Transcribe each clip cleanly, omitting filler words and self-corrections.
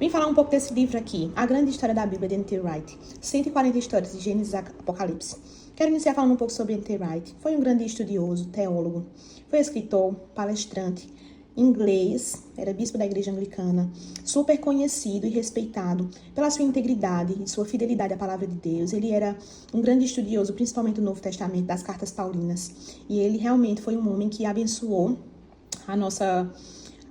Vim falar um pouco desse livro aqui, A Grande História da Bíblia, de N.T. Wright. 140 histórias de Gênesis a Apocalipse. Quero iniciar falando um pouco sobre N.T. Wright. Foi um grande estudioso, teólogo, foi escritor, palestrante, inglês, era bispo da igreja anglicana, super conhecido e respeitado pela sua integridade e sua fidelidade à palavra de Deus. Ele era um grande estudioso, principalmente do Novo Testamento, das cartas paulinas. E ele realmente foi um homem que abençoou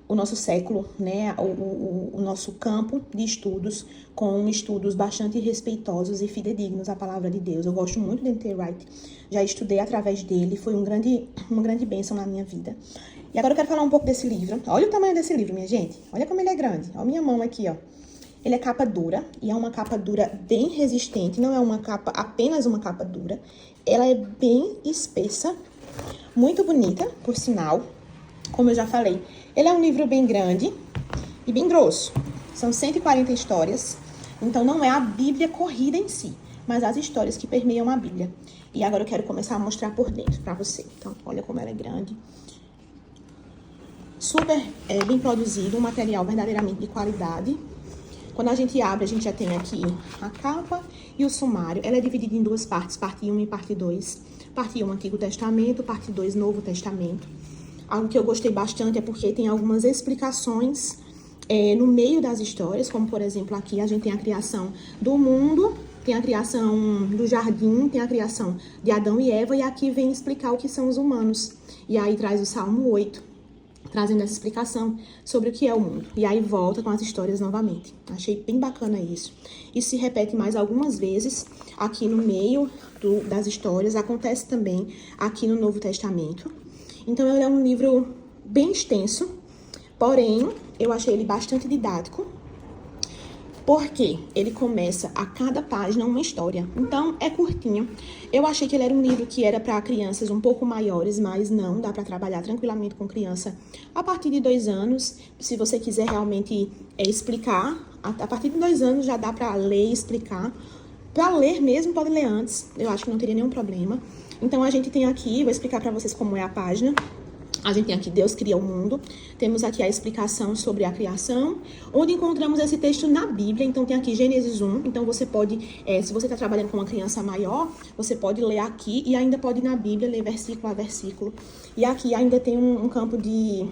o nosso século, né, o nosso campo de estudos, com estudos bastante respeitosos e fidedignos à palavra de Deus. Eu gosto muito de N.T. Wright, já estudei através dele, foi uma grande bênção na minha vida. E agora eu quero falar um pouco desse livro. Olha o tamanho desse livro, minha gente, olha como ele é grande, olha a minha mão aqui, ó. Ele é capa dura, e é uma capa dura bem resistente, não é uma capa, apenas uma capa dura. Ela é bem espessa, muito bonita, por sinal, como eu já falei. Ele é um livro bem grande e bem grosso. São 140 histórias. Então, não é a Bíblia corrida em si, mas as histórias que permeiam a Bíblia. E agora eu quero começar a mostrar por dentro pra você. Então, olha como ela é grande. Super bem produzido, um material verdadeiramente de qualidade. Quando a gente abre, a gente já tem aqui a capa e o sumário. Ela é dividida em duas partes, parte 1 e parte 2. Parte 1, Antigo Testamento, parte 2, Novo Testamento. Algo que eu gostei bastante é porque tem algumas explicações no meio das histórias, como, por exemplo, aqui a gente tem a criação do mundo, tem a criação do jardim, tem a criação de Adão e Eva, e aqui vem explicar o que são os humanos. E aí traz o Salmo 8, trazendo essa explicação sobre o que é o mundo. E aí volta com as histórias novamente. Achei bem bacana isso. Isso se repete mais algumas vezes aqui no meio das histórias, acontece também aqui no Novo Testamento. Então, ele é um livro bem extenso, porém, eu achei ele bastante didático, porque ele começa a cada página uma história. Então, é curtinho. Eu achei que ele era um livro que era para crianças um pouco maiores, mas não, dá para trabalhar tranquilamente com criança a partir de 2 anos. Se você quiser realmente explicar, a partir de 2 anos já dá para ler e explicar. Para ler mesmo, pode ler antes, eu acho que não teria nenhum problema. Então, a gente tem aqui, vou explicar para vocês como é a página. A gente tem aqui, Deus cria o mundo. Temos aqui a explicação sobre a criação, onde encontramos esse texto na Bíblia. Então, tem aqui Gênesis 1. Então, você pode, se você está trabalhando com uma criança maior, você pode ler aqui e ainda pode ir na Bíblia, ler versículo a versículo. E aqui ainda tem um campo de...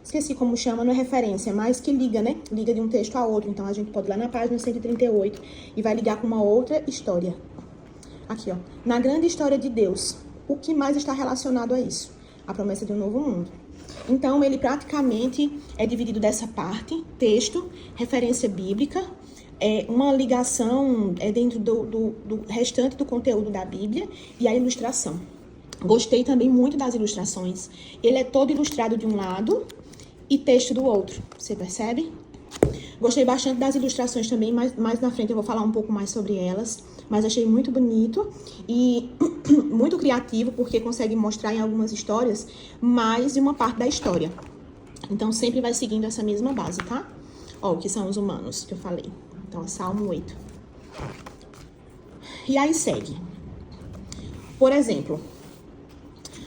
Esqueci como chama, não é referência, mas que liga, né? Liga de um texto a outro. Então, a gente pode ir lá na página 138 e vai ligar com uma outra história. Aqui, ó. Na grande história de Deus, o que mais está relacionado a isso? A promessa de um novo mundo. Então, ele praticamente é dividido dessa parte, texto, referência bíblica, uma ligação dentro do restante do conteúdo da Bíblia e a ilustração. Gostei também muito das ilustrações. Ele é todo ilustrado de um lado e texto do outro, você percebe? Gostei bastante das ilustrações também, mas mais na frente eu vou falar um pouco mais sobre elas. Mas achei muito bonito e muito criativo, porque consegue mostrar em algumas histórias mais de uma parte da história. Então, sempre vai seguindo essa mesma base, tá? Ó, o que são os humanos, que eu falei. Então, Salmo 8. E aí segue. Por exemplo,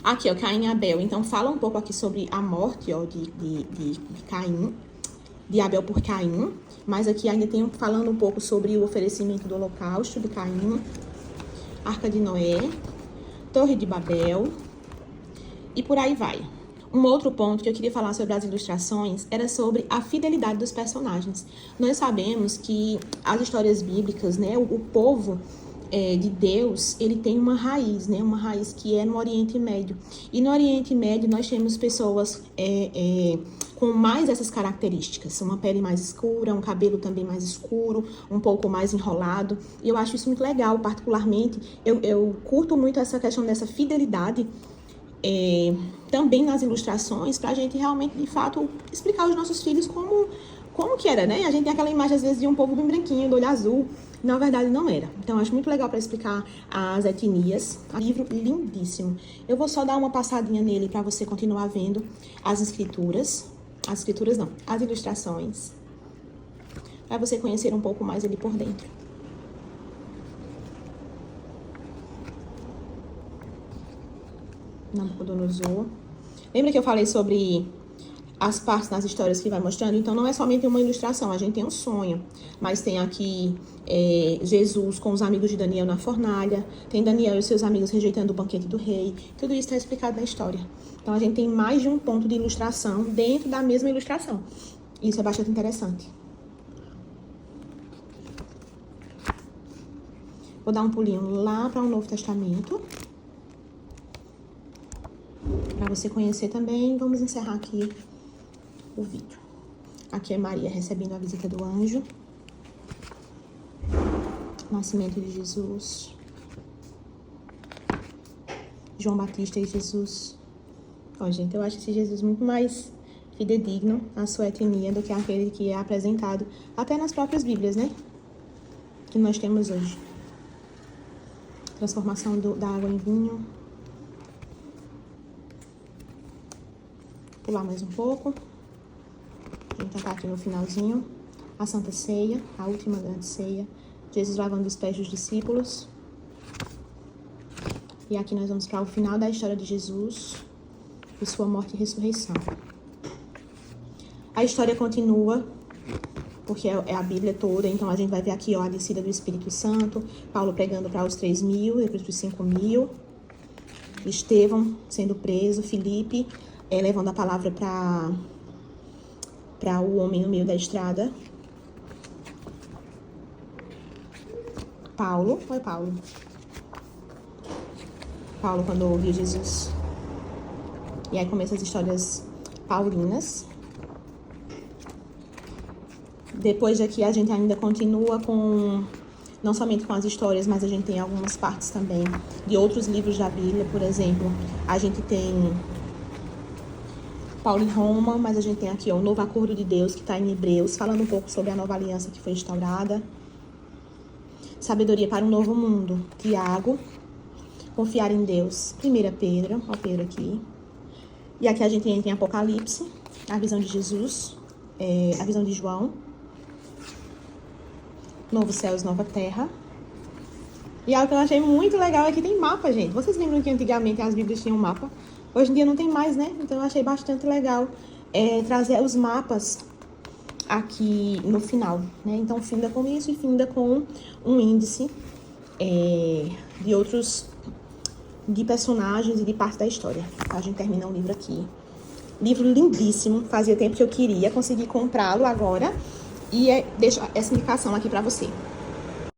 aqui, ó, Caim e Abel. Então, fala um pouco aqui sobre a morte, ó, de Caim, de Abel por Caim. Mas aqui ainda tem falando um pouco sobre o oferecimento do holocausto de Caim, Arca de Noé, Torre de Babel e por aí vai. Um outro ponto que eu queria falar sobre as ilustrações era sobre a fidelidade dos personagens. Nós sabemos que as histórias bíblicas, né, o povo de Deus, ele tem uma raiz, né, uma raiz que é no Oriente Médio. E no Oriente Médio nós temos pessoas com mais essas características, uma pele mais escura, um cabelo também mais escuro, um pouco mais enrolado, e eu acho isso muito legal, particularmente, eu curto muito essa questão dessa fidelidade, também nas ilustrações, pra gente realmente, de fato, explicar aos nossos filhos como que era, né? A gente tem aquela imagem, às vezes, de um povo bem branquinho, do olho azul, na verdade não era. Então, acho muito legal para explicar as etnias. Livro lindíssimo. Eu vou só dar uma passadinha nele para você continuar vendo as escrituras. As escrituras não, as ilustrações. Para você conhecer um pouco mais ele por dentro. Nabucodonosor. Lembra que eu falei sobre as partes nas histórias que vai mostrando. Então, não é somente uma ilustração, a gente tem um sonho. Mas tem aqui Jesus com os amigos de Daniel na fornalha. Tem Daniel e seus amigos rejeitando o banquete do rei. Tudo isso está explicado na história. Então, a gente tem mais de um ponto de ilustração dentro da mesma ilustração. Isso é bastante interessante. Vou dar um pulinho lá para o Novo Testamento. Para você conhecer também, vamos encerrar aqui o vídeo. Aqui é Maria recebendo a visita do anjo. Nascimento de Jesus. João Batista e Jesus. Ó, gente, eu acho esse Jesus muito mais fidedigno à sua etnia do que aquele que é apresentado até nas próprias Bíblias, né? Que nós temos hoje. Transformação da água em vinho. Pular mais um pouco. A gente tá aqui no finalzinho. A Santa Ceia, a última grande ceia. Jesus lavando os pés dos discípulos. E aqui nós vamos para o final da história de Jesus e sua morte e ressurreição. A história continua, porque é a Bíblia toda, então a gente vai ver aqui, ó, a descida do Espírito Santo, Paulo pregando para os 3.000, depois para os 5.000, Estevão sendo preso, Filipe levando a palavra para o homem no meio da estrada. Paulo quando ouviu Jesus. E aí começam as histórias paulinas. Depois daqui a gente ainda continua com, não somente com as histórias, mas a gente tem algumas partes também de outros livros da Bíblia. Por exemplo, a gente tem Paulo em Roma, mas a gente tem aqui, ó, o novo acordo de Deus, que está em Hebreus, falando um pouco sobre a nova aliança que foi instaurada. Sabedoria para um novo mundo, Tiago. Confiar em Deus, 1 Pedro, ó Pedro aqui. E aqui a gente entra em Apocalipse, a visão de Jesus, a visão de João. Novo céus, nova terra. E algo que eu achei muito legal é que tem mapa, gente. Vocês lembram que antigamente as Bíblias tinham mapa? Hoje em dia não tem mais, né? Então eu achei bastante legal trazer os mapas aqui no final, né? Então finda com isso e finda com um índice de personagens e de parte da história. A gente termina o livro aqui. Livro lindíssimo. Fazia tempo que eu queria conseguir comprá-lo agora. E deixo essa indicação aqui pra você.